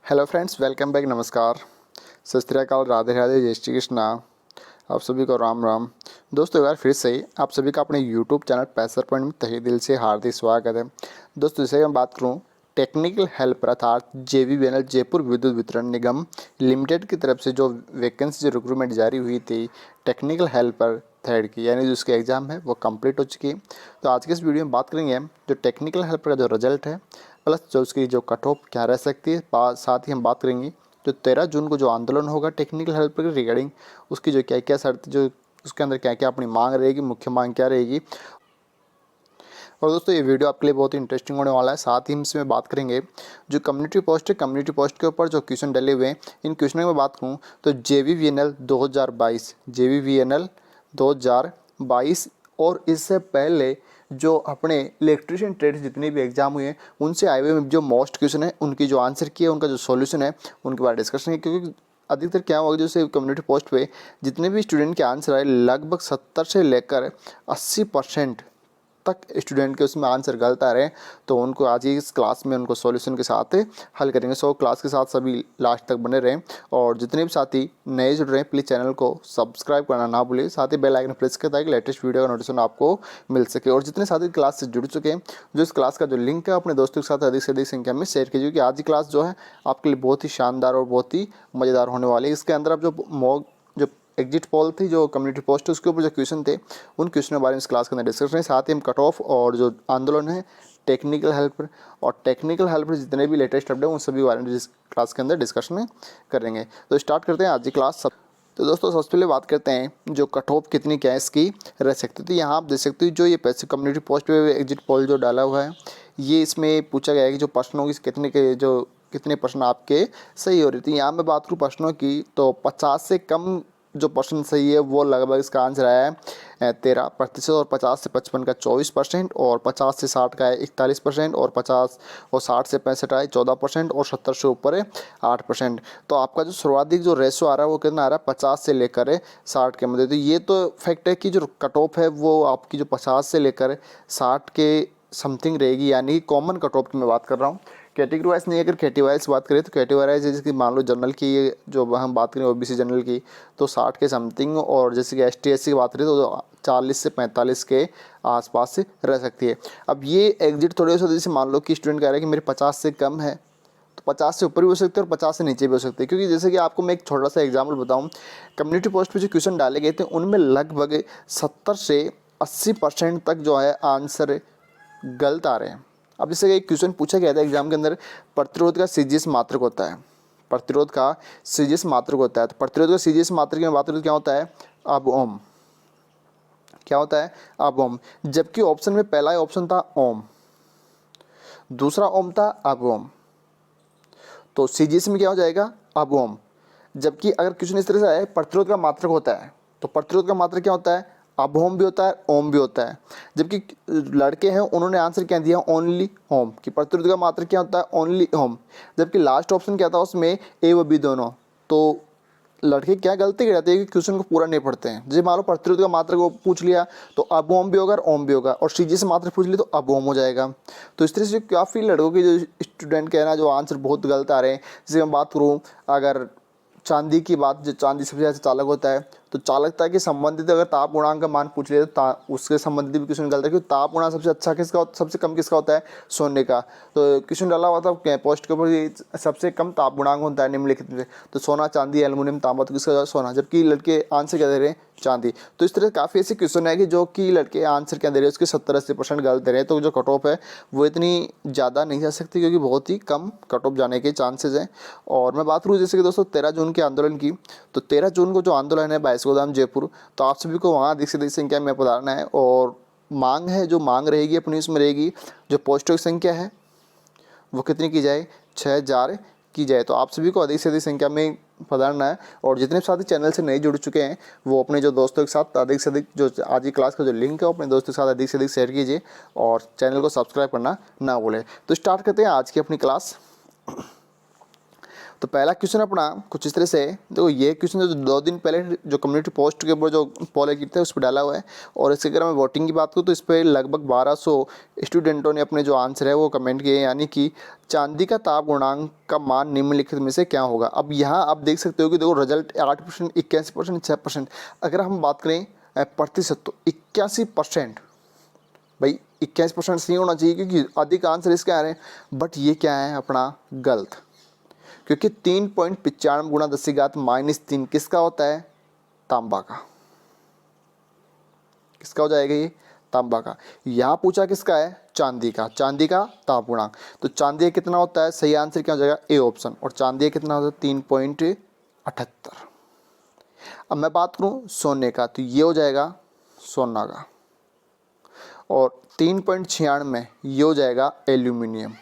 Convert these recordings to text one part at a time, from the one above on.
Hello friends, welcome back. नमस्कार, सत श्री अकाल, राधे राधे, जय श्री कृष्णा। आप सभी को राम राम। दोस्तों, यार फिर से आप सभी का अपने यूट्यूब चैनल पैसर पॉइंट में तहे दिल से हार्दिक स्वागत है। दोस्तों, जैसे मैं बात करूं टेक्निकल हेल्पर अर्थात जेवीबीएनएल जयपुर विद्युत वितरण निगम लिमिटेड की तरफ से जो वैकेंसी जो रिक्रूटमेंट जारी हुई थी टेक्निकल हेल्पर थर्ड की, यानी जो उसके एग्ज़ाम है वो कंप्लीट हो चुकी है। तो आज के इस वीडियो में बात करेंगे हम जो टेक्निकल हेल्पर का जो रिजल्ट है प्लस जो उसकी जो कट ऑफ क्या रह सकती है। साथ ही हम बात करेंगे जो 13 जून को जो आंदोलन होगा टेक्निकल हेल्प के रिगार्डिंग उसकी जो क्या क्या शर्त जो उसके अंदर क्या क्या अपनी मांग रहेगी, मुख्य मांग क्या रहेगी। और दोस्तों, ये वीडियो आपके लिए बहुत ही इंटरेस्टिंग होने वाला है। साथ ही हम इसमें बात करेंगे जो कम्युनिटी पोस्ट है, कम्युनिटी पोस्ट के ऊपर जो क्वेश्चन डले हुए हैं, इन क्वेश्चनों में बात करूँ तो जेवीबीएनएल 2022 जेवीबीएनएल 2022 और इससे पहले जो अपने इलेक्ट्रिशियन ट्रेड जितने भी एग्जाम हुए हैं उनसे आए हुए जो मोस्ट क्वेश्चन है उनकी जो आंसर की है, उनका जो सॉल्यूशन है उनके बारे में डिस्कशन है। क्योंकि अधिकतर क्या होगा, जैसे कम्युनिटी पोस्ट पे जितने भी स्टूडेंट के आंसर आए लगभग 70 से लेकर 80% तक स्टूडेंट के उसमें आंसर गलत आ रहे हैं। तो उनको आज ही इस क्लास में उनको सॉल्यूशन के साथ हल करेंगे। सो क्लास के साथ सभी लास्ट तक बने रहें। और जितने भी साथी नए जुड़ रहे हैं प्लीज़ चैनल को सब्सक्राइब करना ना भूलिए। साथ ही बेल आइकन प्रेस कर ताकि लेटेस्ट वीडियो का नोटिफिकेशन आपको मिल सके। और जितने साथी क्लास से जुड़ चुके हैं जो इस क्लास का जो लिंक है अपने दोस्तों के साथ अधिक से अधिक संख्या में शेयर कीजिए, क्योंकि आज की क्लास जो है आपके लिए बहुत ही शानदार और बहुत ही मज़ेदार होने वाली है। इसके अंदर आप जो एग्जिट पोल थी, जो कम्युनिटी पोस्ट है उसके ऊपर जो क्वेश्चन थे उन क्वेश्चन के बारे में इस क्लास के अंदर डिस्कस करें। साथ ही हम कट ऑफ और जो आंदोलन है टेक्निकल हेल्पर और टेक्निकल हेल्पर जितने भी लेटेस्ट अपडेट उन सभी बारे में इस क्लास के अंदर डिस्कशन करेंगे। तो स्टार्ट करते हैं आज की क्लास। तो दोस्तों, सबसे पहले बात करते हैं जो कट ऑफ कितनी क्या है इसकी रह सकती है। तो यहाँ आप देख सकते हो जो ये पैसे कम्युनिटी पोस्ट पे एग्जिट पोल जो डाला हुआ है, ये इसमें पूछा गया है कि जो प्रश्नों की कितने प्रश्न आपके सही हो रही थी। यहाँ मैं बात करूँ प्रश्नों की तो 50 से कम जो प्रश्न सही है वो लगभग इसका आंसर आया है 13%, और 50 से 55 का 24%, और 50 से 60 का है 41%, और 50 और 60 से 65 है 14%, और 70 से ऊपर है 8%। तो आपका जो सर्वाधिक जो रेशो आ रहा है वो कितना आ रहा है 50 से लेकर 60 के मध्य। तो ये तो फैक्ट है कि जो कट ऑफ है वो आपकी जो 50 से लेकर 60 के समथिंग रहेगी, यानी कॉमन कट ऑफ की मैं बात कर रहा हूँ। कैटेगरी वाइज नहीं, अगर कैटेगरी वाइज बात करें तो कैटेगरी वाइज जैसे कि मान लो जनरल की जो हम बात करें ओबीसी जनरल की तो 60 के समथिंग, और जैसे कि एसटी एससी की बात करें तो 40 से 45 के आसपास से रह सकती है। अब ये एग्जिट थोड़े से जैसे मान लो कि स्टूडेंट कह रहा है कि मेरे 50 से कम है, तो 50 से ऊपर भी हो सकते हैं और 50 से नीचे भी हो सकते हैं। क्योंकि जैसे कि आपको मैं एक छोटा सा एग्जाम्पल बताऊँ, कम्युनिटी पोस्ट पर जो क्वेश्चन डाले गए थे उनमें लगभग 70 से 80% तक जो है आंसर गलत आ रहे हैं। अब जैसे एक क्वेश्चन पूछा गया था एग्जाम के अंदर, प्रतिरोध का सीजीएस मात्रक होता है, प्रतिरोध का सीजीएस मात्रक होता है। तो प्रतिरोध का सीजीएस मात्रक की बात करें तो क्या होता है अब ओम, क्या होता है अब ओम। जबकि ऑप्शन में पहला ऑप्शन था ओम, दूसरा ओम था अब ओम, तो सीजीएस में क्या हो जाएगा अब ओम। जबकि अगर क्वेश्चन इस तरह से आए प्रतिरोध का मात्रक होता है, तो प्रतिरोध का मात्रक क्या होता है अब ओम भी होता है ओम भी होता है। जबकि लड़के हैं उन्होंने आंसर क्या दिया ओनली ओम, कि प्रतिरोध का मात्रक क्या होता है ओनली ओम। जबकि लास्ट ऑप्शन क्या था उसमें ए व बी दोनों। तो लड़के क्या गलती कर जाते हैं कि क्वेश्चन को पूरा नहीं पढ़ते हैं। जैसे मान लो प्रतिरोध का मात्रक को पूछ लिया तो अब ओम भी होगा और ओम भी होगा, और सीजी से मात्रक पूछ लिया तो अब ओम हो जाएगा। तो इस तरह से काफ़ी लड़कों के जो स्टूडेंट के हैं ना जो आंसर बहुत गलत आ रहे हैं। जैसे मैं बात करूँ अगर चांदी की बात, जो चांदी सबसे ज़्यादा चालक होता है, तो चालकता के संबंधित अगर ताप गुणांक का मान पूछ ले तो उसके संबंधित भी क्वेश्चन गलत है। क्योंकि ताप गुणांक सबसे अच्छा किसका सबसे कम किसका होता है सोने का। तो क्वेश्चन डाला हुआ था पोस्ट के ऊपर सबसे कम ताप गुणांक होता है निम्नलिखित में, तो सोना चांदी एल्युमिनियम तांबा, तो किसका सोना। जबकि लड़के आंसर क्या दे रहे हैं चांदी। तो इस तरह काफ़ी ऐसे क्वेश्चन है कि जो कि लड़के आंसर क्या दे रहे हैं उसके 70-80% गलत दे रहे हैं। तो जो कट ऑफ है वो इतनी ज़्यादा नहीं जा सकती, क्योंकि बहुत ही कम कट ऑफ जाने के चांसेस हैं। और मैं बात करूँ जैसे कि दोस्तों 13 जून के आंदोलन की, तो 13 जून को जो आंदोलन है बाईस गोदाम जयपुर, तो आप सभी को वहाँ अधिक से अधिक संख्या में पधारना है। और मांग है जो मांग रहेगी अपनी उसमें रहेगी जो पोस्टों की संख्या है वो कितनी की जाए 6000 की जाए। तो आप सभी को अधिक से अधिक संख्या में पधारना है। और जितने साथी चैनल से नहीं जुड़ चुके हैं वो अपने जो दोस्तों के साथ अधिक से अधिक जो आज की क्लास का जो लिंक है वो अपने दोस्तों के साथ अधिक से अधिक शेयर कीजिए और चैनल को सब्सक्राइब करना ना भूलें। तो स्टार्ट करते हैं आज की अपनी क्लास। तो पहला क्वेश्चन अपना कुछ इस तरह से है। देखो ये क्वेश्चन जो 2 दिन पहले जो कम्युनिटी पोस्ट के ऊपर जो पोल की थे उस पर डाला हुआ है, और इसके अगर मैं वोटिंग की बात करूँ तो इस पर लगभग 1200 स्टूडेंटों ने अपने जो आंसर है वो कमेंट किए, यानी कि चांदी का ताप गुणांक का मान निम्नलिखित में से क्या होगा। अब यहाँ आप देख सकते हो कि देखो रिजल्ट 8%, 81%, 6%। अगर हम बात करें प्रतिशत तो 81%। भाई 21% नहीं होना चाहिए क्योंकि अधिक आंसर इसके आ रहे हैं, बट ये क्या है अपना गलत, क्योंकि 3.95 गुणा 10⁻³ किसका होता है, तांबा का। किसका हो जाएगा ये, तांबा का। यहाँ पूछा किसका है, चांदी का। चांदी का ताप गुणांक, तो चांदी कितना होता है, सही आंसर क्या हो जाएगा, ए ऑप्शन। और चांदी कितना होता है, 3.78। अब मैं बात करूँ सोने का, तो ये हो जाएगा सोना का। और 3.96 ये हो जाएगा एल्यूमिनियम।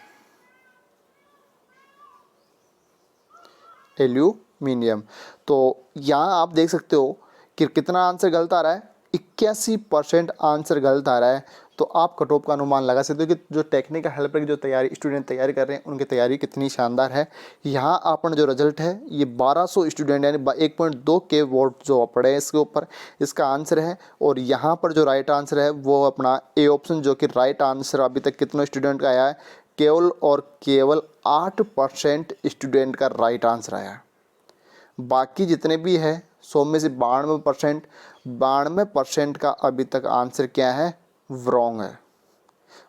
एल्यूमिनियम। तो यहाँ आप देख सकते हो कि कितना आंसर गलत आ रहा है, 81% आंसर गलत आ रहा है। तो आप कट ऑफ का अनुमान लगा सकते हो कि जो टेक्निकल हेल्पर की जो तैयारी स्टूडेंट तैयारी कर रहे हैं उनकी तैयारी कितनी शानदार है। यहाँ अपना जो रिजल्ट है ये 1200 स्टूडेंट यानी 1.2 के वोट जो पड़े हैं इसके ऊपर इसका आंसर है। और यहाँ पर जो राइट आंसर है वो अपना ए ऑप्शन, जो कि राइट आंसर अभी तक कितने स्टूडेंट का आया है, केवल और केवल 8% स्टूडेंट का राइट आंसर आया है। बाकी जितने भी है 100 में से 92% का अभी तक आंसर क्या है, रॉन्ग है।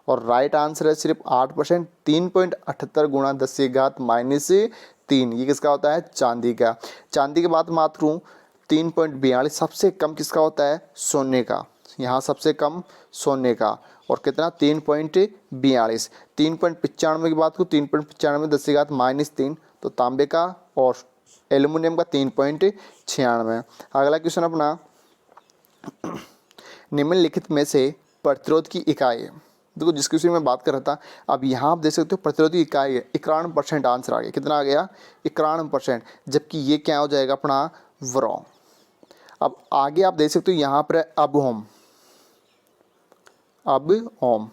और राइट आंसर है सिर्फ 8%, 3.78 गुणा 10⁻³ ये किसका होता है, चांदी का। चांदी की बात बात करूँ 3.42, सबसे कम किसका होता है, सोने का। यहाँ सबसे कम सोने का, और कितना 3.42। 3.95 की बात करूँ 3.95 10⁻³ तो तांबे का, और एल्युमिनियम का 3.96। अगला क्वेश्चन अपना निम्नलिखित में से प्रतिरोध की इकाई है। देखो जिस क्वेश्चन में बात कर रहा था, अब यहाँ आप देख सकते हो प्रतिरोध की इकाई है 91% आंसर आ गया। कितना आ गया, 91%, जबकि ये क्या हो जाएगा अपना व्रॉन्ग। अब आगे आप देख सकते हो यहाँ पर अब ओम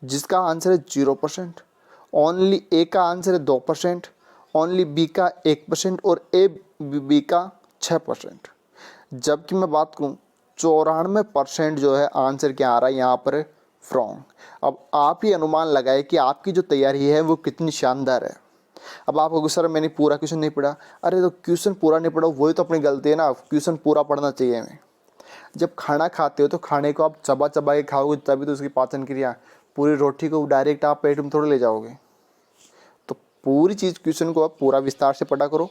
जिसका आंसर है 0%, ओनली ए का आंसर है 2%, ओनली बी का 1% और ए बी का 6%। जबकि मैं बात करूँ 94% जो है आंसर क्या आ रहा है यहाँ पर, रॉन्ग। अब आप ही अनुमान लगाए कि आपकी जो तैयारी है वो कितनी शानदार है। अब आप कहोगे सर मैंने पूरा क्वेश्चन नहीं पढ़ा। अरे तो क्वेश्चन पूरा नहीं पढ़ा वही तो अपनी गलती है ना, क्वेश्चन पूरा पढ़ना चाहिए हमें। जब खाना खाते हो तो खाने को आप चबा चबा के खाओगे तभी तो उसकी पाचन क्रिया, पूरी रोटी को डायरेक्ट आप पेट में थोड़ा ले जाओगे। तो पूरी चीज़ क्वेश्चन को आप पूरा विस्तार से पढ़ा करो।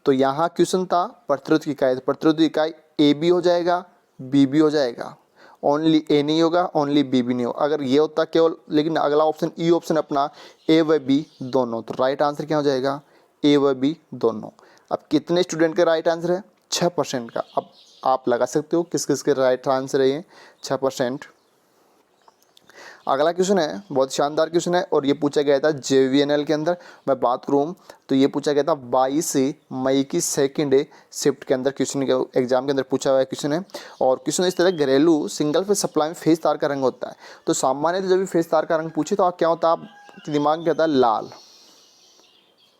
तो यहाँ क्वेश्चन था प्रतिरोध की इकाई, प्रतिरोध की इकाई ए भी हो जाएगा बी भी हो जाएगा, ओनली ए नहीं होगा, ओनली बी भी नहीं होगा। अगर ये होता केवल, लेकिन अगला ऑप्शन ई ऑप्शन अपना ए व बी दोनों, तो राइट आंसर क्या हो जाएगा, ए व बी दोनों। अब कितने स्टूडेंट का राइट आंसर है, 6% का। अब आप लगा सकते हो किस किस के राइट आंसर है ये 6%। अगला क्वेश्चन है बहुत शानदार क्वेश्चन है, और ये पूछा गया था JVNL के अंदर मैं बात करूँ तो ये पूछा गया था 22 मई की सेकंड शिफ्ट के अंदर क्वेश्चन के एग्जाम के अंदर पूछा हुआ क्वेश्चन है। और क्वेश्चन इस तरह, घरेलू सिंगल फेज सप्लाई में फेज तार का रंग होता है। तो सामान्य जब भी फेज तार का रंग पूछे तो क्या होता है, आपके दिमाग में क्या होता है, लाल।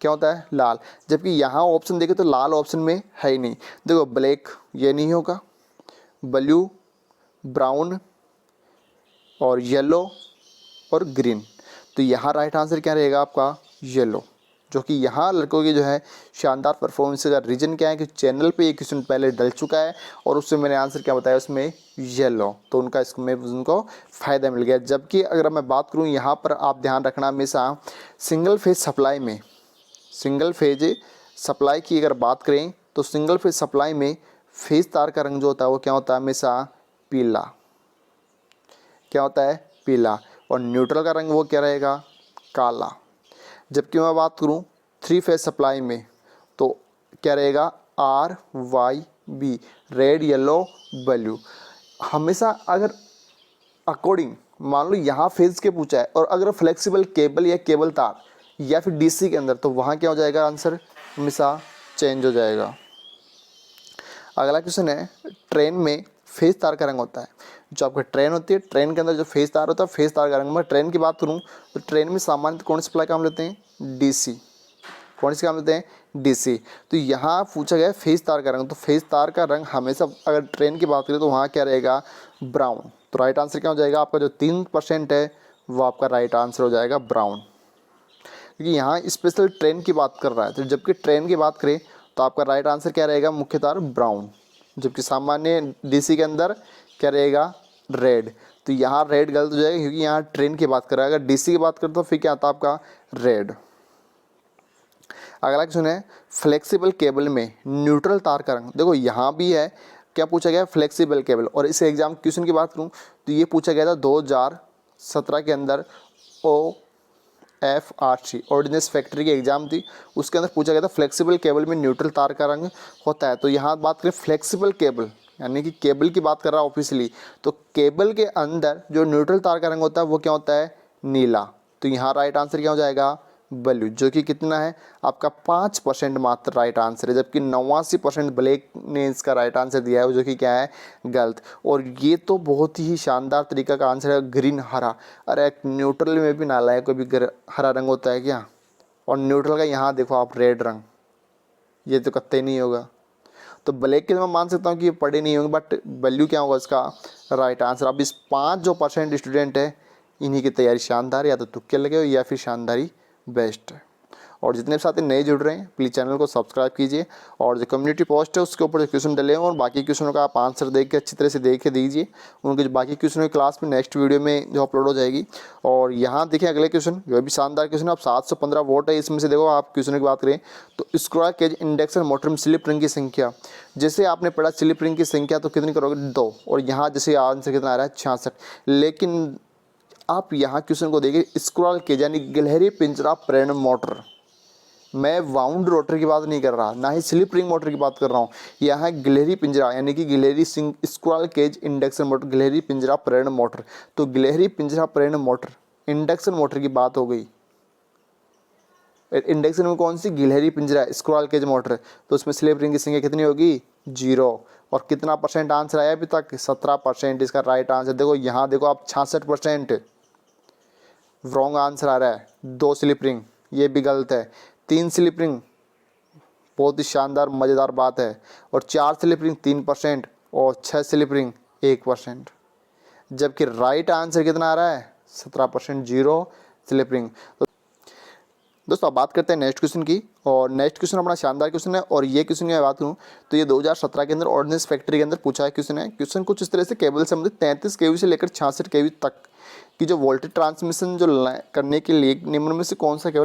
क्या होता है, लाल। जबकि यहाँ ऑप्शन देखे तो लाल ऑप्शन में है ही नहीं। देखो ब्लैक ये नहीं होगा, ब्लू, ब्राउन और येलो और ग्रीन। तो यहाँ राइट आंसर क्या रहेगा आपका, येलो। जो कि यहाँ लड़कों की जो है शानदार परफॉर्मेंस का रीज़न क्या है कि चैनल पे ये क्वेश्चन पहले डल चुका है और उससे मैंने आंसर क्या बताया उसमें येलो, तो उनका इसमें उनको फ़ायदा मिल गया। जबकि अगर मैं बात करूँ यहाँ पर आप ध्यान रखना हमेशा सिंगल फेज सप्लाई में, सिंगल फेज सप्लाई की अगर बात करें तो सिंगल फेज सप्लाई में फेज तार का रंग जो होता है वो क्या होता है, हमेशा पीला। क्या होता है, पीला। और न्यूट्रल का रंग वो क्या रहेगा, काला। जबकि मैं बात करूं 3 फेज सप्लाई में तो क्या रहेगा, RYB, रेड, येलो, ब्लू। हमेशा अगर अकॉर्डिंग मान लो यहाँ फेज के पूछा है और अगर फ्लेक्सिबल केबल या केबल तार या फिर DC के अंदर, तो वहाँ क्या हो जाएगा आंसर, हमेशा चेंज हो जाएगा। अगला क्वेश्चन है, ट्रेन में फेज तार का रंग होता है। जो आपका ट्रेन होती है, ट्रेन के अंदर जो फेज तार होता है, फेज तार का रंग। मैं ट्रेन की बात करूँ तो ट्रेन में सामान्यतः कौन सप्लाई काम लेते हैं, DC। कौन सी काम लेते हैं, डीसी। तो यहाँ पूछा गया फेज तार का रंग, तो फेज तार का रंग हमेशा अगर ट्रेन की बात करें तो वहाँ क्या रहेगा, ब्राउन। तो राइट आंसर क्या हो जाएगा आपका, जो 3% है वो आपका राइट आंसर हो जाएगा ब्राउन, क्योंकि यहाँ स्पेशल ट्रेन की बात कर रहा है। तो जबकि ट्रेन की बात करें तो आपका राइट आंसर क्या रहेगा, मुख्य तार ब्राउन, जबकि सामान्य डीसी के अंदर क्या रहेगा, रेड। तो यहाँ रेड गलत हो जाएगा, क्योंकि यहाँ ट्रेन की बात कर रहा है। अगर डीसी की बात करें तो फिर क्या आता है आपका रेड। अगला क्वेश्चन है, फ्लेक्सिबल केबल में न्यूट्रल तार का रंग। देखो यहाँ भी है, क्या पूछा गया, फ्लेक्सिबल केबल। और इस एग्जाम क्वेश्चन की बात करूँ तो ये पूछा गया था 2017 के अंदर, OFRC ऑर्डिनेंस फैक्ट्री की एग्जाम थी, उसके अंदर पूछा गया था फ्लेक्सिबल केबल में न्यूट्रल तार का रंग होता है। तो यहाँ बात करें फ्लेक्सिबल केबल, यानी कि केबल की बात कर रहा है ऑफिशियली, तो केबल के अंदर जो न्यूट्रल तार का रंग होता है वो क्या होता है, नीला। तो यहाँ राइट आंसर क्या हो जाएगा, ब्लू, जो कि कितना है आपका 5% मात्र राइट आंसर है, जबकि 89% ब्लैक ने इसका राइट आंसर दिया है, जो कि क्या है, गलत। और ये तो बहुत ही शानदार तरीका का आंसर है, ग्रीन हरा। अरे न्यूट्रल में भी नाला है, कोई भी हरा रंग होता है क्या, और न्यूट्रल का यहाँ देखो आप रेड रंग, ये तो कत्ते नहीं होगा। तो ब्लैक के लिए मैं मान सकता हूँ कि ये पढ़े नहीं होंगे, बट वैल्यू क्या होगा इसका, राइट आंसर। अब इस 5% स्टूडेंट है, इन्हीं की तैयारी शानदार, या तो तुक्के लगे हो या फिर शानदारी बेस्ट है। और जितने भी साथी नए जुड़ रहे हैं प्लीज़ चैनल को सब्सक्राइब कीजिए, और जो कम्युनिटी पोस्ट है उसके ऊपर जो क्वेश्चन डले हैं और बाकी क्वेश्चनों का आप आंसर देख के अच्छी तरह से देख के दीजिए। उनके जो बाकी क्वेश्चनों की क्लास में नेक्स्ट वीडियो में जो अपलोड हो जाएगी। और यहाँ देखें अगले क्वेश्चन, जो भी शानदार क्वेश्चन है। आप 715 वोट है, इसमें से देखो आप क्वेश्चन की बात करें तो स्क्वायर केज इंडक्शन मोटर में स्लिप रिंग की संख्या, जैसे आपने पढ़ा स्लिप रिंग की संख्या तो कितनी करोगे, 2। और यहाँ जैसे आंसर कितना आ रहा है, 66। लेकिन आप यहाँ क्वेश्चन को देखिए, स्क्वायर केज यानी गिलहरी पिंजरा प्रेरण मोटर, मैं वाउंड रोटर की बात नहीं कर रहा, ना ही स्लिप रिंग मोटर की बात कर रहा हूँ। यहाँ है गिलहरी पिंजरा, यानी कि गिलहरी स्क्वायर केज इंडक्शन मोटर, गिलहरी पिंजरा प्रेरण मोटर। तो गिलहरी पिंजरा प्रेरण मोटर इंडक्शन मोटर की बात हो गई। इंडक्शन में कौन सी, गिलहरी पिंजरा स्क्वायर केज मोटर, तो उसमें स्लिप रिंग की संख्या कितनी होगी, 0। और कितना परसेंट आंसर आया अभी तक, 17% इसका राइट आंसर। देखो यहाँ देखो आप 66% रॉन्ग आंसर आ रहा है। 2 स्लिप रिंग, ये भी गलत है। 3 स्लिप रिंग, बहुत ही शानदार मज़ेदार बात है। और 4 स्लिप रिंग 3%, और 6 स्लिप रिंग 1%। जबकि राइट आंसर कितना आ रहा है, 17%, 0 स्लिप रिंग। तो दोस्तों अब बात करते हैं नेक्स्ट क्वेश्चन की, और नेक्स्ट क्वेश्चन अपना शानदार क्वेश्चन है। और ये क्वेश्चन की मैं बात करूँ तो ये 2017 के अंदर ऑर्डिनेंस फैक्ट्री के अंदर पूछा है क्वेश्चन है। क्वेश्चन कुछ इस तरह से, केबल से संबंधित 33 kV से लेकर 66 kV तक की जो वोल्टेज ट्रांसमिशन जो करने के लिए निम्न में से कौन सा केबल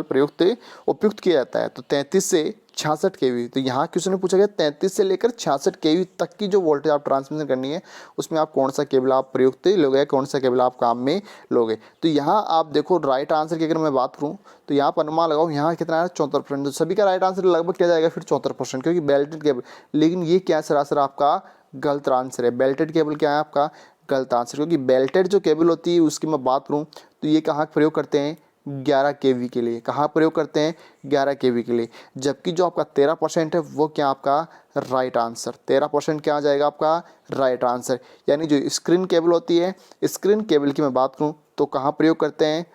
उपयुक्त किया जाता है। तो 33 से 66 kV, तो यहाँ क्वेश्चन में पूछा गया 33 से लेकर 66 kV तक की जो वोल्टेज आप ट्रांसमिशन करनी है, उसमें आप कौन सा केबल आप प्रयुक्त लोगे, कौन सा केबल आप काम में लोगे। तो यहाँ आप देखो राइट आंसर की अगर मैं बात करूँ तो यहाँ पर अनुमान लगाओ, यहाँ कितना है, 74%। तो सभी का राइट आंसर लगभग क्या जाएगा फिर, 74%, क्योंकि बेल्टेड केबल। लेकिन ये क्या सरासर आपका गलत आंसर है। बेल्टेड केबल क्या है आपका गलत आंसर, क्योंकि बेल्टेड जो केबल होती है उसकी मैं बात करूँ तो ये कहाँ प्रयोग करते हैं, 11 kV के लिए। कहाँ प्रयोग करते हैं, 11 kV के लिए। जबकि जो आपका 13% है वो क्या आपका राइट आंसर, 13% क्या आ जाएगा आपका राइट आंसर। यानी जो स्क्रीन केबल होती है, स्क्रीन केबल की मैं बात करूँ तो कहाँ प्रयोग करते हैं,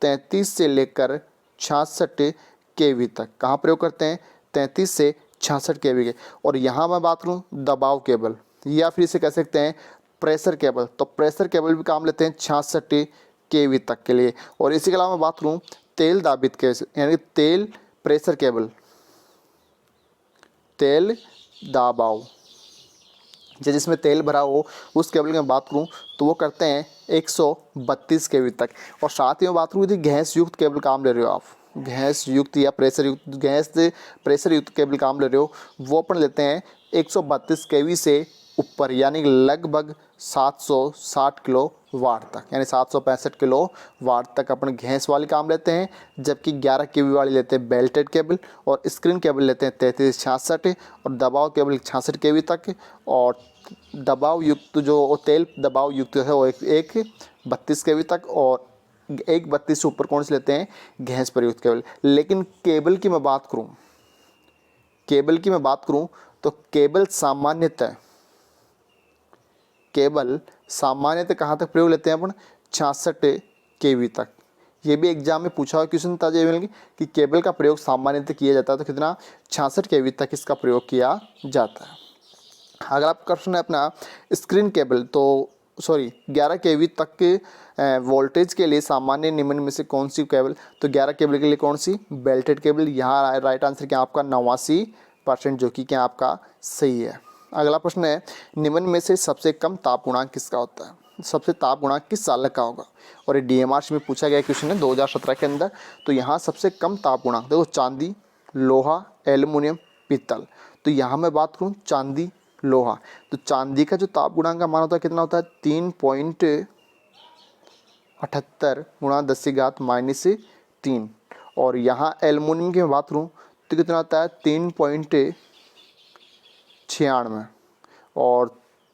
33 से लेकर 66 kV तक। कहाँ प्रयोग करते हैं, 33 से 66 kV के। और यहाँ मैं बात करूँ दबाव केबल, या फिर इसे कह सकते हैं प्रेशर केबल, तो प्रेशर केबल भी काम लेते हैं 66 kV तक के लिए। और इसी के अलावा मैं बात करूँ तेल दाबित केबल, यानी तेल प्रेशर केबल, तेल दबाव जिसमें तेल भरा हो उस केबल की मैं बात करूँ तो वो करते हैं 132 kV तक। और साथ ही मैं बात करूँ यदि गैस युक्त केबल काम ले रहे हो आप, गैस युक्त या प्रेशर युक्त, गैस से प्रेशर युक्त केबल काम ले रहे हो, वो अपन लेते हैं 132 kV से ऊपर, यानी लगभग 760 किलो वाट तक, यानी 765 किलो वाट तक अपन गैस वाली काम लेते हैं। जबकि 11 kV वाली लेते हैं बेल्टेड केबल, और स्क्रीन केबल लेते हैं 33 से 66, और दबाव केबल 66 kV तक। और दबाव युक्त जो तेल दबाव युक्त है वो एक 32 kV तक, और 132 से ऊपर कौन से लेते हैं, गैस प्रयुक्त केबल। लेकिन केबल की मैं बात करूं, केबल की मैं बात करूं तो केबल सामान्यतः कहाँ तक प्रयोग लेते हैं अपन, 66 kV तक। ये भी एग्जाम में पूछा हुआ क्वेश्चन था जेवीएनएल कि केबल का प्रयोग सामान्यतः किया जाता है तो कितना 66 केवी तक इसका प्रयोग किया जाता है। अगला क्वेश्चन है अपना स्क्रीन केबल, तो सॉरी 11 केवी तक के वोल्टेज के लिए सामान्य निम्न में से कौन सी केबल, तो 11 केबल के लिए कौन सी, बेल्टेड केबल। यहाँ राइट आंसर क्या आपका 89%, जो कि क्या आपका सही है। अगला प्रश्न है निम्न में से सबसे कम ताप गुणांक किसका होता है, सबसे ताप गुणांक किस साल का होगा, और ये डीएमआर में पूछा गया क्वेश्चन है 2017 के अंदर। तो यहाँ सबसे कम ताप गुणांक देखो चांदी, लोहा, एल्युमिनियम, पीतल। तो यहाँ मैं बात करूँ चांदी, लोहा, तो चांदी का जो ताप गुणांक का मान होता है कितना होता है 3.78 गुणा 10⁻³ और यहाँ एल्युमिनियम की मैं बात करूँ तो कितना होता है 3.96 और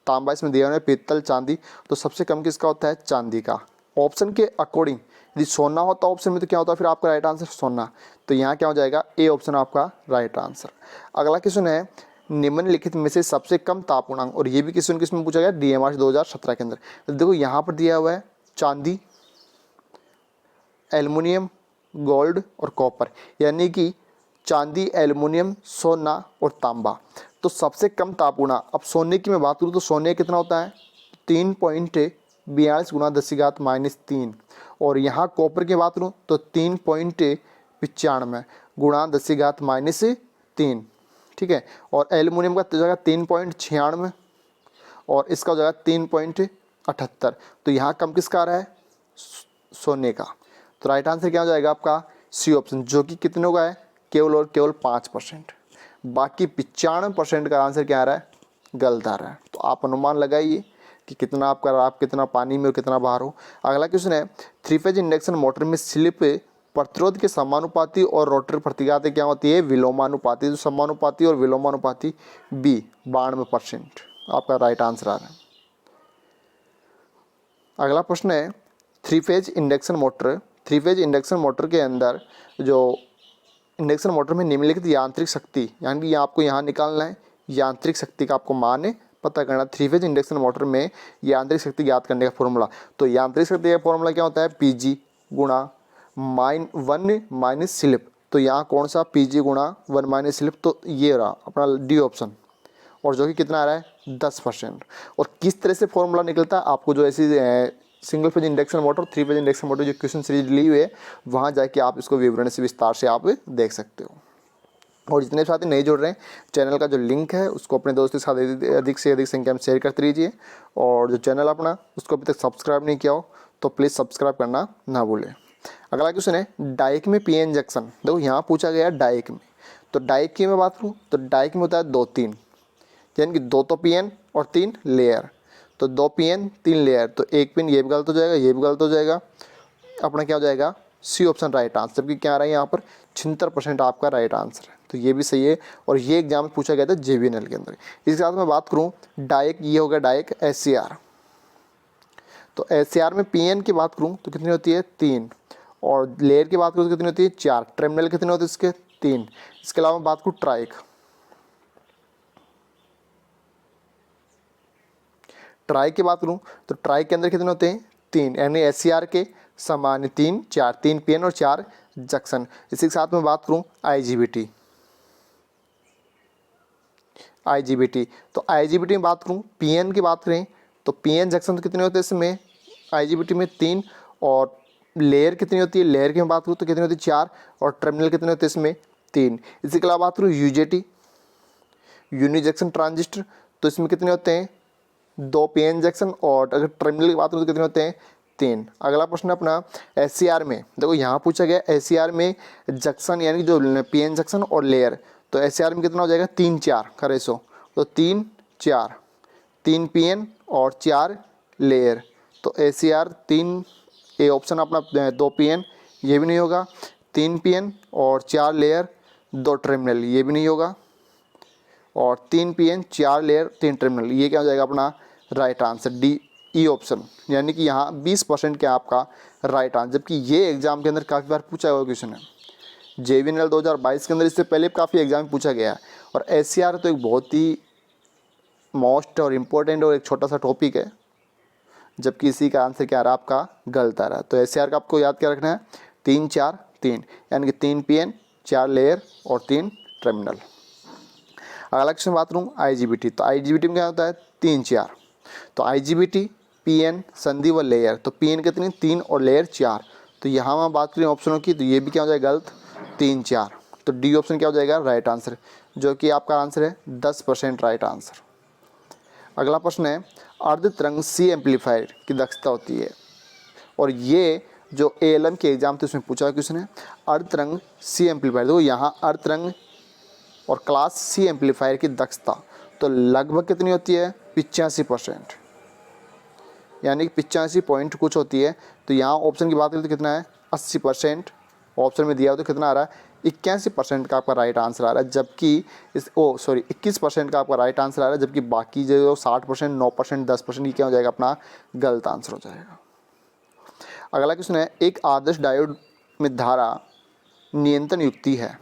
तांबा इसमें दिया हुआ है, पीतल, चांदी। तो सबसे कम किसका होता है चांदी का। ऑप्शन के अकॉर्डिंग यदि सोना होता ऑप्शन में तो क्या होता है फिर आपका राइट आंसर सोना, तो यहाँ क्या हो जाएगा ए ऑप्शन आपका राइट आंसर। अगला क्वेश्चन है निम्नलिखित में से सबसे कम ताप गुणांक, और ये भी क्वेश्चन किसमें पूछा गया डीएमआर 2017 के अंदर। तो देखो यहाँ पर दिया हुआ है चांदी, एल्युमिनियम, गोल्ड और कॉपर, यानी कि चांदी, एल्युमिनियम, सोना और तांबा। तो सबसे कम ताप गुणांक, अब सोने की मैं बात करूँ तो सोने कितना होता है 3.42 गुणा 10⁻³ और यहाँ कॉपर की बात करूँ तो 3.95 गुणा 10⁻³ ठीक है। और एल्युमिनियम का जगह 3.96 और इसका जगह 3.78। तो यहाँ कम किसका आ रहा है सोने का। तो राइट आंसर क्या हो जाएगा आपका सी ऑप्शन, जो कि कितनों का है केवल और केवल 5%। बाकी 95% का आंसर क्या आ रहा है गलत आ रहा है। तो आप अनुमान लगाइए कि कितना आपका आप कितना पानी में और कितना बाहर हो। अगला क्वेश्चन है 3 फेज इंडक्शन मोटर में स्लिप प्रतिरोध के समानुपाती और रोटर प्रतिघात क्या होती है विलोमानुपाती। तो समानुपाती और विलोमानुपाती बी 92% आपका राइट आंसर आ रहा है। अगला प्रश्न है 3 फेज इंडक्शन मोटर के अंदर जो इंडक्शन मोटर में निम्नलिखित यांत्रिक शक्ति, यानी कि आपको यहाँ निकालना है यांत्रिक शक्ति का आपको मान पता करना। 3 फेज इंडक्शन मोटर में यांत्रिक शक्ति ज्ञात करने का फॉर्मूला, तो यांत्रिक शक्ति का फॉर्मूला क्या होता है पीजी गुणा 1 माइनस स्लिप। तो यहाँ कौन सा पीजी गुणा 1 माइनस स्लिप, तो ये रहा अपना डी ऑप्शन, और जो कि कितना आ रहा है 10%। और किस तरह से फॉर्मूला निकलता है आपको जो ऐसी single phase induction motor 3 phase induction motor जो क्वेश्चन सीरीज ली हुई है वहाँ जाके आप इसको विवरण से विस्तार से आप देख सकते हो। और जितने साथी नहीं जुड़ रहे हैं चैनल का जो लिंक है उसको अपने दोस्तों के साथ अधिक से अधिक संख्या में शेयर करते रहिए, और जो चैनल अपना उसको अभी तक सब्सक्राइब नहीं किया हो तो प्लीज़ सब्सक्राइब करना ना भूलें। अगला क्वेश्चन है डाइक में पीएन जंक्शन, देखो यहाँ पूछा गया डाइक में, तो डाइक की मैं बात करूँ तो डाइक में होता है 2-3, यानी कि 2 तो पीएन और 3 लेयर। तो 2 पीएन 3 लेयर, तो 1 पिन ये भी गलत हो जाएगा, ये भी गलत हो जाएगा, अपना क्या हो जाएगा सी ऑप्शन राइट आंसर। जबकि क्या आ रहा है यहाँ पर 76% आपका राइट आंसर है, तो ये भी सही है। और ये एग्जाम में पूछा गया था जेवीएनएल के अंदर। इसके साथ मैं बात करूँ डाइक, ये हो गया डाइक एससीआर। तो एससीआर में पीएन की बात करूँ तो कितनी होती है 3, और लेयर की बात करूँ तो कितनी होती है 4, टर्मिनल कितने होते हैं इसके 3। इसके अलावा बात करूँ ट्राई की बात करूँ तो ट्राई के अंदर कितने होते हैं 3, यानी एससीआर के समान 3 4, 3 पीएन और 4 जंक्शन। इसी के साथ में बात करूँ आईजीबीटी, तो आईजीबीटी में बात करूँ पीएन की बात करें तो पीएन जंक्शन तो कितने होते हैं इसमें आईजीबीटी में 3, और लेयर कितनी होती है लेयर की मैं बात करूँ तो कितनी होती है 4, और टर्मिनल कितने होते हैं इसमें 3। इसी के अलावा बात करूँ यूजेटी यूनि जंक्शन ट्रांजिस्टर, तो इसमें कितने होते हैं 2 पीएन जंक्शन, और अगर टर्मिनल की बात करूँ तो कितने होते हैं 3। अगला प्रश्न अपना एससीआर में, देखो यहाँ पूछा गया एससीआर में जंक्शन यानी जो पीएन जंक्शन और लेयर, तो एससीआर में कितना हो जाएगा 3-4 का रेशो, तो 3-4, 3 पीएन और 4 लेयर। तो एससीआर 3 ए ऑप्शन अपना 2 पीएन ये भी नहीं होगा, 3 पीएन और 4 लेयर 2 टर्मिनल ये भी नहीं होगा, और 3 पीएन 4 लेयर 3 टर्मिनल, ये क्या हो जाएगा अपना right answer D E option. यानी कि यहाँ 20% क्या आपका राइट आंसर। जबकि ये एग्जाम के अंदर काफ़ी बार पूछा हुआ क्वेश्चन है, जेवीएनएल 2022 के अंदर इससे पहले काफ़ी एग्जाम में पूछा गया है। और एससीआर तो एक बहुत ही मोस्ट और इम्पोर्टेंट और एक छोटा सा टॉपिक है जबकि इसी का आंसर क्या आ रहा है आपका गलत आ रहा है। तो SCR का आपको याद क्या रखना है, 3 4 3, यानी कि 3 PN 4 लेयर और 3 टर्मिनल। अगला क्वेश्चन बात करूँ IGBT, तो IGBT में क्या होता है 3 4, तो IGBT PN संधि व लेयर, तो PN कितनी 3 और लेयर 4, तो यहाँ मैं बात करें ऑप्शनों की तो ये भी क्या हो जाएगा गलत 3 4, तो डी ऑप्शन क्या हो जाएगा राइट आंसर, जो कि आपका आंसर है 10% राइट आंसर। अगला प्रश्न है अर्ध तरंग C एम्पलीफायर की दक्षता होती है, और ये जो ALM के एग्जाम थे उसमें पूछा क्वेश्चन है अर्ध तरंग C एम्पलीफायर। देखो यहाँ अर्ध तरंग और क्लास C एम्पलीफायर की दक्षता तो लगभग कितनी होती है 85%, यानी कि 85 पॉइंट कुछ होती है। तो यहाँ ऑप्शन की बात करें तो कितना है 80%, ऑप्शन में दिया हो तो कितना आ रहा है 81% का आपका राइट आंसर आ रहा है, जबकि 21% का आपका राइट आंसर आ रहा है, जबकि बाकी जो 60% 9% 10% ये क्या हो जाएगा अपना गलत आंसर हो जाएगा। अगला क्वेश्चन है एक आदर्श डायोड में धारा नियंत्रण युक्ति है,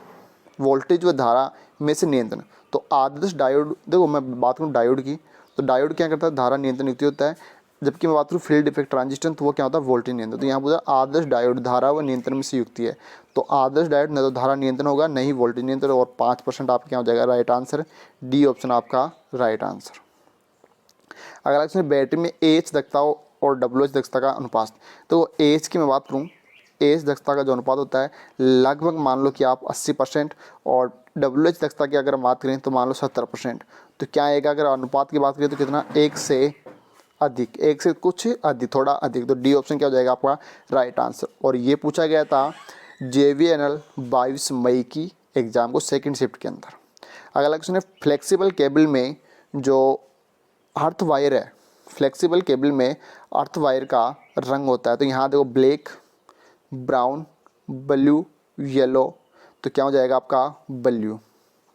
वोल्टेज व धारा में से नियंत्रण। तो आदर्श डायोड, देखो मैं बात करूँ डायोड की, तो डायोड क्या करता है धारा नियंत्रण युक्ति होता है, जबकि मैं बात करूँ फील्ड इफेक्ट ट्रांजिस्टर तो वो क्या होता है वोल्टेज नियंत्रण। तो यहाँ पूछा आदर्श डायोड धारा व नियंत्रण में से युक्ति है, तो आदर्श डायोड न तो धारा नियंत्रण होगा नहीं वोल्टेज नियंत्रण, और 5% आपका क्या हो जाएगा राइट आंसर, डी ऑप्शन आपका राइट आंसर। अगला क्वेश्चन बैटरी में AH दक्षता और WH दक्षता का अनुपात, तो AH की मैं बात करूँ AH दक्षता का जो अनुपात होता है लगभग मान लो कि आप 80%, और WH दक्षता की अगर हम बात करें तो मान लो 70%। तो क्या आएगा अगर अनुपात की बात करें तो कितना 1 से अधिक, 1 से कुछ अधिक थोड़ा अधिक, तो डी ऑप्शन क्या हो जाएगा आपका राइट आंसर। और ये पूछा गया था JVNL 22 मई की एग्जाम को सेकंड शिफ्ट के अंदर। अगला क्वेश्चन है फ्लेक्सिबल केबल में जो अर्थ वायर है, फ्लेक्सिबल केबल में अर्थ वायर का रंग होता है, तो यहाँ देखो ब्लैक ब्राउन ब्लू येलो, तो क्या हो जाएगा आपका ब्लू,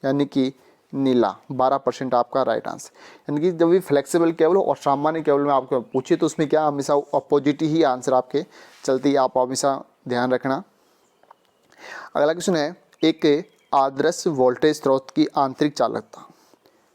यानी कि नीला, 12% आपका राइट आंसर। यानी कि जब भी फ्लेक्सिबल केबल और सामान्य केबल में आपको पूछिए तो उसमें क्या हमेशा अपोजिट ही आंसर आपके चलती है, आप हमेशा ध्यान रखना। अगला क्वेश्चन है एक आदर्श वोल्टेज स्रोत की आंतरिक चालकता,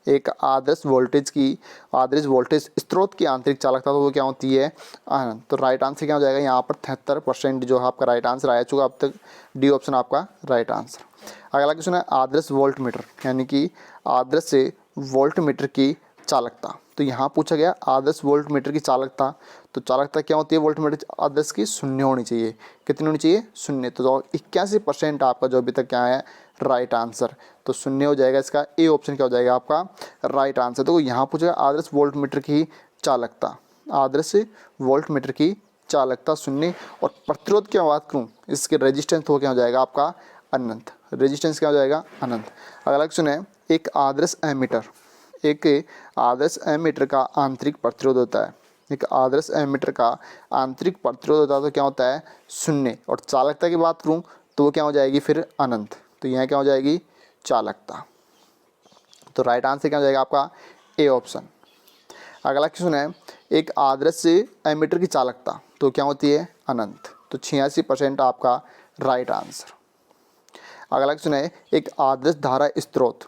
एक आदर्श वोल्टेज स्रोत की आंतरिक चालकता तो वो क्या होती है अनंत। तो राइट आंसर क्या हो जाएगा यहाँ पर 73% जो है आपका राइट आंसर आया चुका अब तक, डी ऑप्शन आपका राइट आंसर। अगला क्वेश्चन है आदर्श वोल्ट मीटर, यानी कि आदर्श वोल्ट मीटर की चालकता, तो यहाँ पूछा गया आदर्श वोल्ट मीटर की चालकता, तो चालकता क्या होती है वोल्ट मीटर आदर्श की शून्य होनी चाहिए, कितनी होनी चाहिए शून्य, तो 81% आपका जो अभी तक क्या है राइट आंसर, तो शून्य हो जाएगा इसका ए ऑप्शन क्या हो जाएगा आपका राइट आंसर। तो यहाँ पूछेगा आदर्श वोल्ट मीटर की चालकता, आदर्श वोल्ट मीटर की चालकता शून्य, और प्रतिरोध की बात करूँ इसके रेजिस्टेंस तो क्या हो जाएगा आपका अनंत, रेजिस्टेंस क्या हो जाएगा अनंत। अगला क्वेश्चन है एक आदर्श एमीटर, एक आदर्श एमीटर का आंतरिक प्रतिरोध होता है, एक आदर्श एमीटर का आंतरिक प्रतिरोध होता है तो क्या होता है शून्य, और चालकता की बात करूँ तो वो क्या हो जाएगी फिर अनंत, तो यहाँ क्या हो जाएगी चालकता, तो राइट आंसर क्या हो जाएगा आपका ए ऑप्शन। अगला क्वेश्चन है एक आदर्श एमीटर की चालकता तो क्या होती है अनंत, तो 86% आपका राइट आंसर। अगला क्वेश्चन है एक आदर्श धारा स्रोत,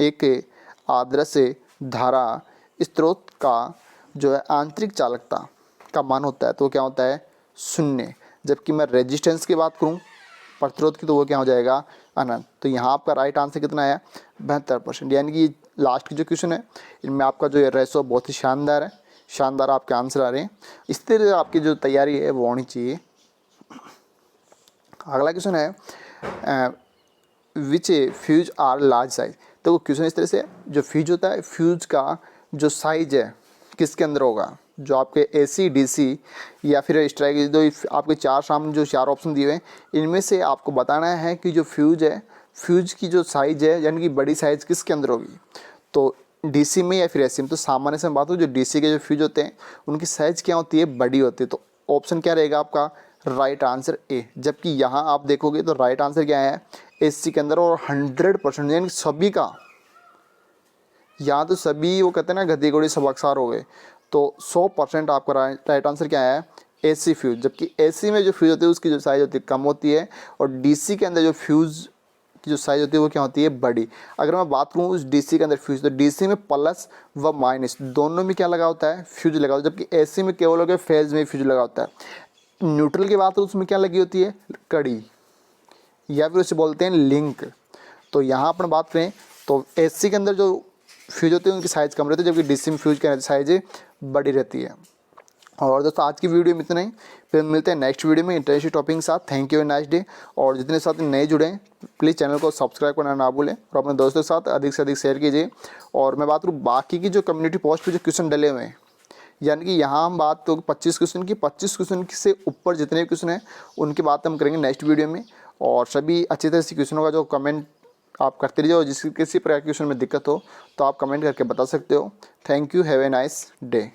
एक आदर्श धारा स्रोत का जो है आंतरिक चालकता का मान होता है तो क्या होता है शून्य, जबकि मैं रेजिस्टेंस की बात करूं प्रतिरोध की तो वो क्या हो जाएगा अनंत। तो यहाँ आपका राइट आंसर कितना है 72%, यानी कि लास्ट की जो क्वेश्चन है इनमें आपका जो रेशो बहुत ही शानदार है, शानदार आपके आंसर आ रहे हैं, इस तरह आपकी जो तैयारी है वो होनी चाहिए। अगला क्वेश्चन है विच फ्यूज आर लार्ज साइज, तो क्वेश्चन इस तरह से जो फ्यूज होता है फ्यूज का जो साइज है किसके अंदर होगा, जो आपके AC DC या फिर स्ट्राइक, जो आपके सामने जो 4 ऑप्शन दिए हुए हैं इनमें से आपको बताना है कि जो फ्यूज है फ्यूज की जो साइज है यानी कि बड़ी साइज किसके अंदर होगी, तो DC में या फिर AC में। तो सामान्य से बात हो जो DC के जो फ्यूज होते हैं उनकी साइज क्या होती है बड़ी होती है, तो ऑप्शन क्या रहेगा आपका राइट आंसर ए, जबकि यहाँ आप देखोगे तो राइट आंसर क्या है AC के अंदर, और 100% यानी सभी का, यहाँ तो सभी वो कहते हैं ना गधी घोड़ी सब अक्सार हो गए, तो 100% आपका राइट आंसर क्या है AC फ्यूज, जबकि AC में जो फ्यूज होती है उसकी जो साइज होती है कम होती है, और DC के अंदर जो फ्यूज की जो साइज़ होती है वो क्या होती है, बड़ी। अगर मैं बात करूँ उस डीसी के अंदर फ्यूज़, तो डीसी में प्लस व माइनस दोनों में क्या लगा होता है, फ्यूज लगा होता है, जबकि एसी में केवल हो गया फेज में फ्यूज लगा होता है। न्यूट्रल की बात तो उसमें क्या लगी होती है, कड़ी, या फिर उसे बोलते हैं लिंक। तो यहाँ अपन बात करें तो एसी के अंदर जो फ्यूज होती है उनकी साइज़ कम रहती है, जबकि डीसी में फ्यूज की साइज़ बड़ी रहती है। और दोस्तों आज की वीडियो में इतना ही, फिर मिलते हैं नेक्स्ट वीडियो में इंटरेस्टिंग टॉपिक के साथ। Thank you and nice day. और जितने साथ नए जुड़े हैं प्लीज़ चैनल को सब्सक्राइब करना ना भूलें और अपने दोस्तों के साथ अधिक से अधिक शेयर कीजिए। और मैं बात करूँ बाकी की जो कम्युनिटी पोस्ट पे जो क्वेश्चन डले हुए हैं, यानी कि यहाँ हम बात तो 25 क्वेश्चन की, 25 क्वेश्चन से ऊपर जितने भी क्वेश्चन हैं उनकी बात हम करेंगे नेक्स्ट वीडियो में। और सभी अच्छी तरह से क्वेश्चनों का जो कमेंट आप करते रहिए, और जिस किसी प्रकार के क्वेश्चन में दिक्कत हो तो आप कमेंट करके बता सकते हो। Thank you, have a nice day.